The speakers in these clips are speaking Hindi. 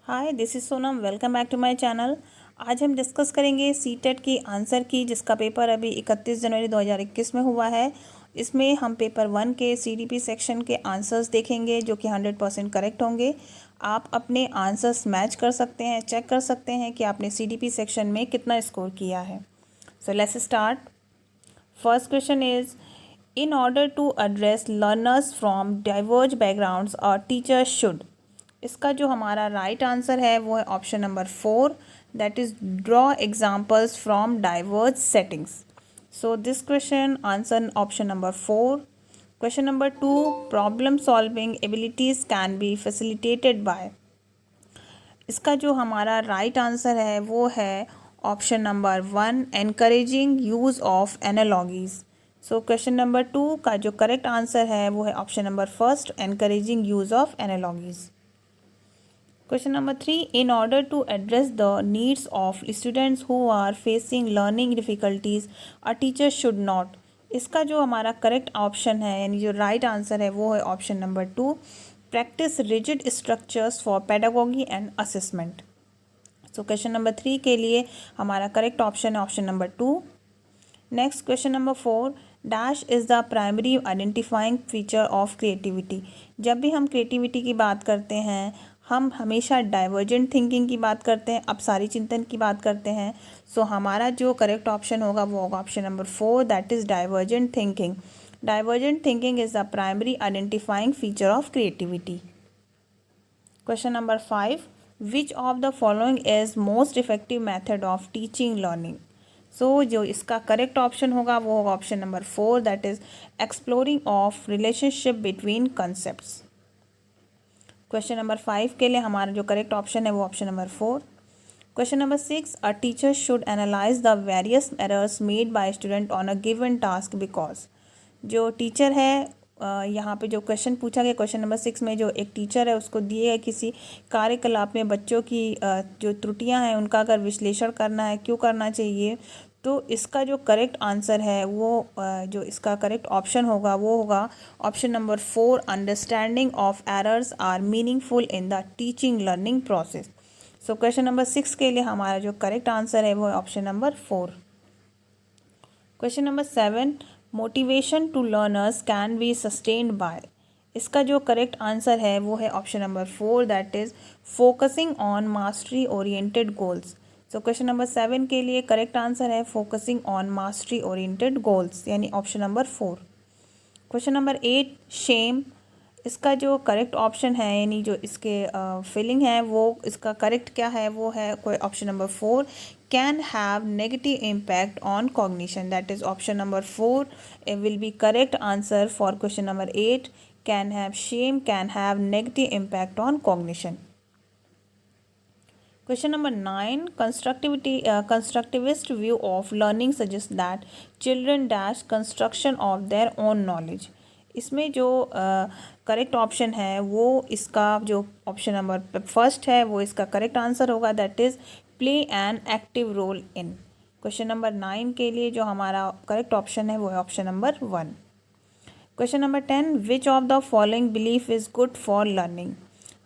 Hi, this is Sonam. Welcome back to my channel. आज हम डिस्कस करेंगे सीटेट की आंसर की, जिसका पेपर अभी 31 जनवरी 2021 में हुआ है। इसमें हम पेपर 1 के सीडीपी सेक्शन के आंसर्स देखेंगे जो कि 100% करेक्ट होंगे। आप अपने आंसर्स मैच कर सकते हैं, चेक कर सकते हैं कि आपने सीडीपी सेक्शन में कितना स्कोर किया है। So let's start. First question is, in order to address learners from diverse backgrounds or teachers should। इसका जो हमारा राइट आंसर है वो है option number 4, that is draw examples from diverse settings. So this question answer option number 4। Question number 2, problem solving abilities can be facilitated by. इसका जो हमारा राइट आंसर है वो है option number 1, encouraging use of analogies. So question number 2 का जो करेक्ट आंसर है वो है option number first, encouraging use of analogies. Question number 3, in order to address the needs of students who are facing learning difficulties, a teacher should not। इसका जो हमारा करेक्ट ऑप्शन है यानी जो राइट आंसर है वो है option number 2, practice rigid structures for pedagogy and assessment. So question number 3 के लिए हमारा करेक्ट ऑप्शन है option number 2। Next question number 4, dash is the primary identifying feature of creativity. जब भी हम क्रिएटिविटी की बात करते हैं हम हमेशा डाइवर्जेंट थिंकिंग की बात करते हैं, अपसारी चिंतन की बात करते हैं। सो हमारा जो करेक्ट ऑप्शन होगा वो होगा option number 4, that is divergent thinking. Divergent thinking is the primary identifying feature of creativity. Question number 5, which of the following is most effective method of teaching learning. So जो इसका करेक्ट ऑप्शन होगा वो होगा option number 4, that is exploring of relationship between concepts. Question number 5 के लिए हमारा जो करेक्ट ऑप्शन है वो option number 4। Question number 6, a teacher should analyse the various errors made by student on a given task because. जो टीचर है यहाँ पे जो क्वेश्चन पूछा गया क्वेश्चन नंबर 6 में, जो एक टीचर है उसको दिए गए किसी कार्यकलाप में बच्चों की जो त्रुटियां हैं उनका अगर विश्लेषण करना है, क्यों करना चाहिए, तो इसका जो करेक्ट आंसर है वो जो इसका करेक्ट ऑप्शन होगा वो होगा option number 4, understanding of errors are meaningful in the teaching learning process. So question number 6 के लिए हमारा जो करेक्ट आंसर है वो है option number 4। Question number 7, motivation to learners can be sustained by. इसका जो करेक्ट आंसर है वो है option number 4, that is focusing on mastery oriented goals. So question number 7 के लिए करेक्ट आंसर है focusing on mastery oriented goals यानी option number 4। Question number 8, same. इसका जो करेक्ट ऑप्शन है यानी जो इसके फिलिंग है वो इसका करेक्ट क्या है वो है कोई option number 4, can have negative impact on cognition, that is option number 4 will be correct answer for question number 8, can have shame can have negative impact on cognition. Question number 9, constructivist view of learning suggests that children dash construction of their own knowledge। इसमें जो करेक्ट ऑप्शन है वो इसका जो ऑप्शन नंबर फर्स्ट है वो इसका करेक्ट आंसर होगा, that is play an active role in. Question number 9 के लिए जो हमारा करेक्ट ऑप्शन है वो है option number 1। Question number 10, which of the following belief is good for learning.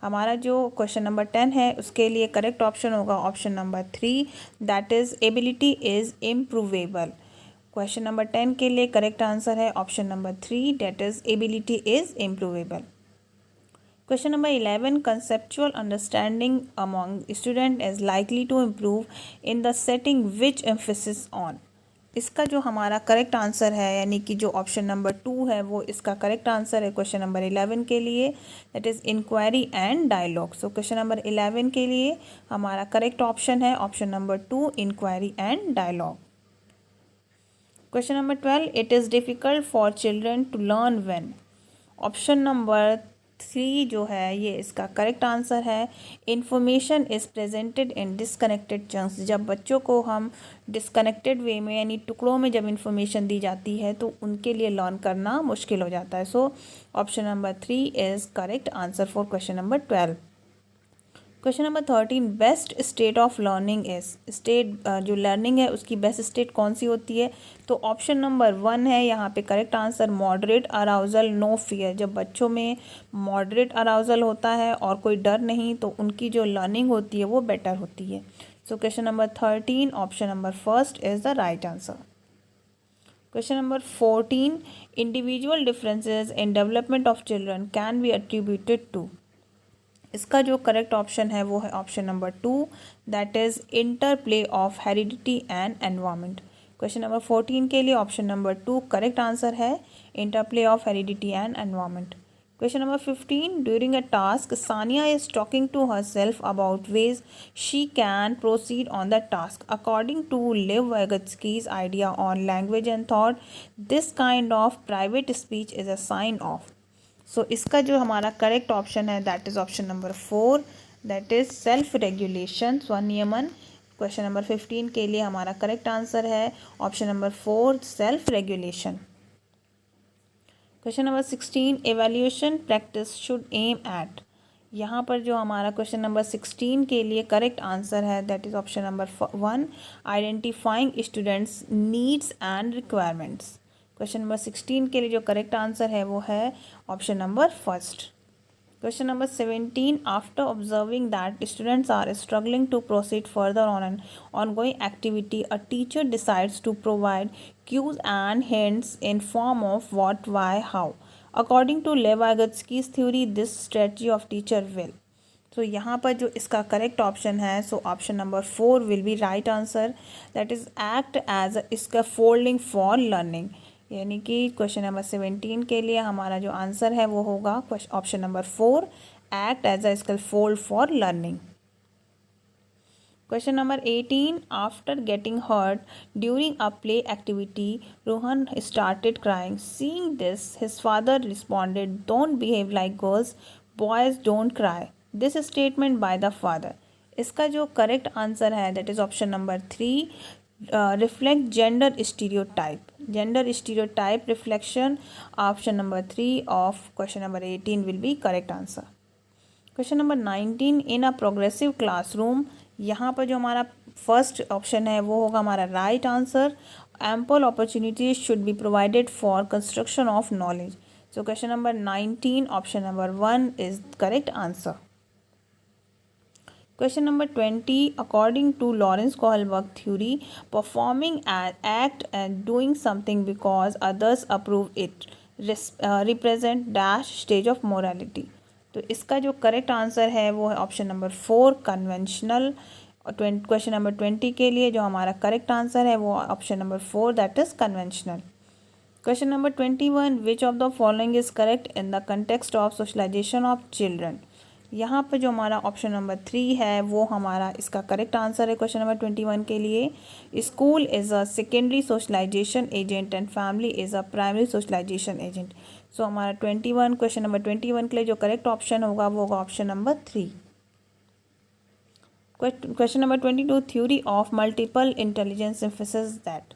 हमारा जो क्वेश्चन नंबर 10 है उसके लिए करेक्ट ऑप्शन होगा option number 3, that is ability is improvable. Question number 10 के लिए करेक्ट आंसर है option number 3, that is ability is improvable. Question number 11, conceptual understanding among student is likely to improve in the setting which emphasis on. इसका जो हमारा करेक्ट आंसर है यानी कि जो ऑप्शन नंबर 2 है वो इसका करेक्ट आंसर है क्वेश्चन नंबर 11 के लिए, that is inquiry and dialogue. So question number 11 के लिए हमारा करेक्ट ऑप्शन है option number 2, inquiry and dialogue. Question number 12, it is difficult for children to learn when. Option number 3 जो है ये इसका करेक्ट आंसर है, information is presented in disconnected chunks. जब बच्चों को हम डिसकनेक्टेड वे में यानी टुकड़ों में जब इन्फॉर्मेशन दी जाती है तो उनके लिए लर्न करना मुश्किल हो जाता है। So option number 3 is correct answer for question number 12। Question number 13, best state of learning is, state जो लर्निंग है उसकी बेस्ट स्टेट कौन सी होती है? तो ऑप्शन नंबर 1 है यहाँ पे correct answer, moderate arousal no fear. जब बच्चों में मॉडरेट अराउजल होता है और कोई डर नहीं तो उनकी जो लर्निंग होती है वो बेटर होती है। So question number 13 option number first is the right answer. Question number 14, individual differences in development of children can be attributed to. इसका जो करेक्ट ऑप्शन है वो है option number 2, that is interplay of heredity and environment. Question number 14 के लिए ऑप्शन नंबर 2 करेक्ट आंसर है, interplay of heredity and environment. Question number 15, during a task Sania is talking to her self about ways she can proceed on the task according to Lev Vygotsky's idea on language and thought, this kind of private speech is a sign of. So इसका जो हमारा करेक्ट ऑप्शन है that is option number 4, that is self regulation, स्वनियमन। क्वेश्चन नंबर 15 के लिए हमारा करेक्ट आंसर है option number 4, self regulation. Question number 16, evaluation practice should aim at. यहाँ पर जो हमारा क्वेश्चन नंबर 16 के लिए करेक्ट आंसर है that is option number 1, identifying students needs and requirements. Question number 16 के लिए जो करेक्ट आंसर है वो है option number first. Question number 17, after observing that students are struggling to proceed further on an ongoing activity, a teacher decides to provide cues and hints in form of what, why, how. According to Lev Vygotsky's theory, this strategy of teacher will. तो यहाँ पर जो इसका करेक्ट ऑप्शन है so option number 4 will be right answer, that is act as scaffolding for learning. यानी कि क्वेश्चन नंबर 17 के लिए हमारा जो आंसर है वो होगा option number 4, act as a scaffold for learning. Question number 18, after getting hurt during a play activity Rohan started crying, seeing this his father responded, don't behave like girls, boys don't cry, this statement by the father. इसका जो करेक्ट आंसर है that is option number 3, reflect gender stereotype, gender stereotype reflection. Option number 3 of question number 18 will be correct answer. Question number 19, in a progressive classroom, यहाँ पर जो हमारा फर्स्ट ऑप्शन है वो होगा हमारा right answer, ample opportunities should be provided for construction of knowledge. So question number 19 option number 1 is correct answer. Question number 20, according to Lawrence Kohlberg theory, performing an act and doing something because others approve it represent dash stage of morality. तो इसका जो करेक्ट आंसर है वो है option number 4, conventional. Question number 20 के लिए जो हमारा करेक्ट आंसर है वो option number 4, that is conventional. Question number 21, which of the following is correct in the context of socialisation of children. यहाँ पर जो हमारा ऑप्शन नंबर 3 है वो हमारा इसका करेक्ट आंसर है क्वेश्चन नंबर 21 के लिए। School is a secondary socialization agent and family is a primary socialization agent. So हमारा 21 क्वेश्चन नंबर 21 के लिए जो करेक्ट ऑप्शन होगा वो होगा option number 3। Question number 22, theory of multiple intelligence emphasis that.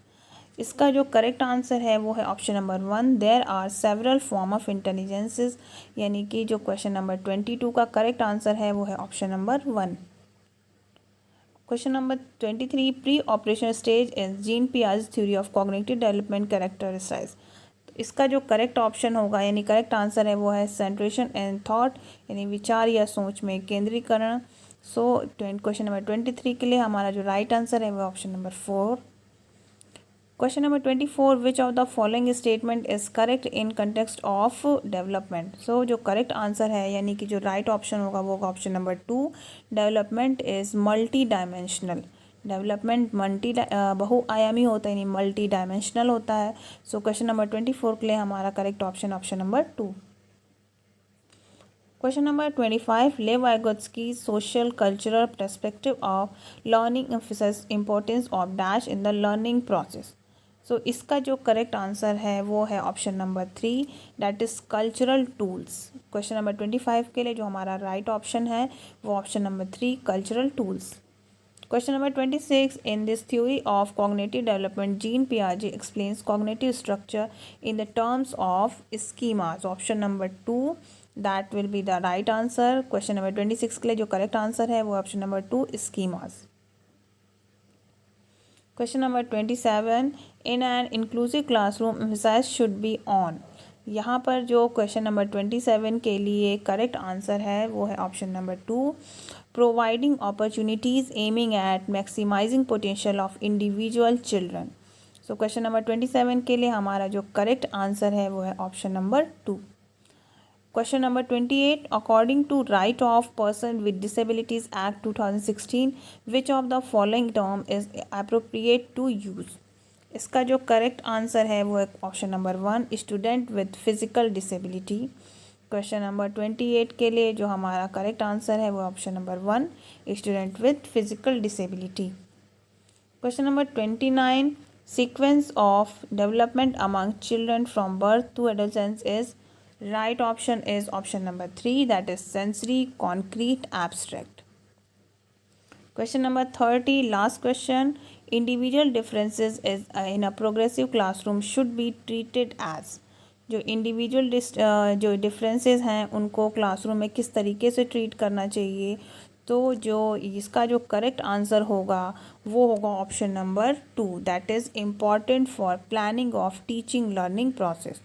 इसका जो करेक्ट आंसर है वो है option number 1, there are several form of intelligences. यानी कि जो क्वेश्चन नंबर 22 का करेक्ट आंसर है वो है option number 1। Question number 23, pre operation stage is Jean Piaget's theory of cognitive development characterize. इसका जो करेक्ट ऑप्शन होगा यानी करेक्ट आंसर है वो है सेंट्रेशन एंड थॉट, यानी विचार या सोच में केंद्रीकरण। सो क्वेश्चन नंबर 23 के लिए हमारा जो राइट आंसर है वो option number 4। Question number 24, which of the following statement is correct in context of development. So जो करेक्ट आंसर है यानी कि जो राइट ऑप्शन होगा वो होगा option number 2, development is multi dimensional. Development बहुआयामी होता है यानी मल्टी डायमेंशनल होता है। सो क्वेश्चन नंबर 24 के लिए हमारा correct option option number 2। Question number 25, Lev Vygotsky social cultural perspective of learning emphasize importance of dash in the learning process. So इसका जो करेक्ट आंसर है वो है option number 3, that is cultural tools. Question number 25 के लिए जो हमारा राइट ऑप्शन है वो option number 3, cultural tools. Question number 26, in this theory of cognitive development Jean पियाजे explains cognitive structure in the terms of schemas. Option number 2, that will be the right answer. Question number 26 के लिए जो करेक्ट आंसर है वो option number 2 schemas. Question number 27, in an inclusive classroom emphasise should be on. यहाँ पर जो क्वेश्चन नंबर 27 के लिए करेक्ट आंसर है वो है option number 2, providing opportunities aiming at maximising potential of individual children. So question number 27 के लिए हमारा जो करेक्ट आंसर है वो है option number 2। Question number 28, according to Right of Person with Disabilities Act 2016, which of the following term is appropriate to use? इसका जो करेक्ट आंसर है वो है option number 1, student with physical disability. Question number 28 के लिए जो हमारा करेक्ट आंसर है वो option number 1, student with physical disability. Question number 29, sequence of development among children from birth to adolescence is. Right option is option number 3, that is sensory, concrete, abstract. Question number 30, last question. Individual differences is in a progressive classroom should be treated as। जो इंडिविजुअल जो डिफरेंसेस हैं उनको क्लासरूम में किस तरीके से ट्रीट करना चाहिए, तो जो इसका जो करेक्ट आंसर होगा वो होगा option number 2, that is important for planning of teaching learning process.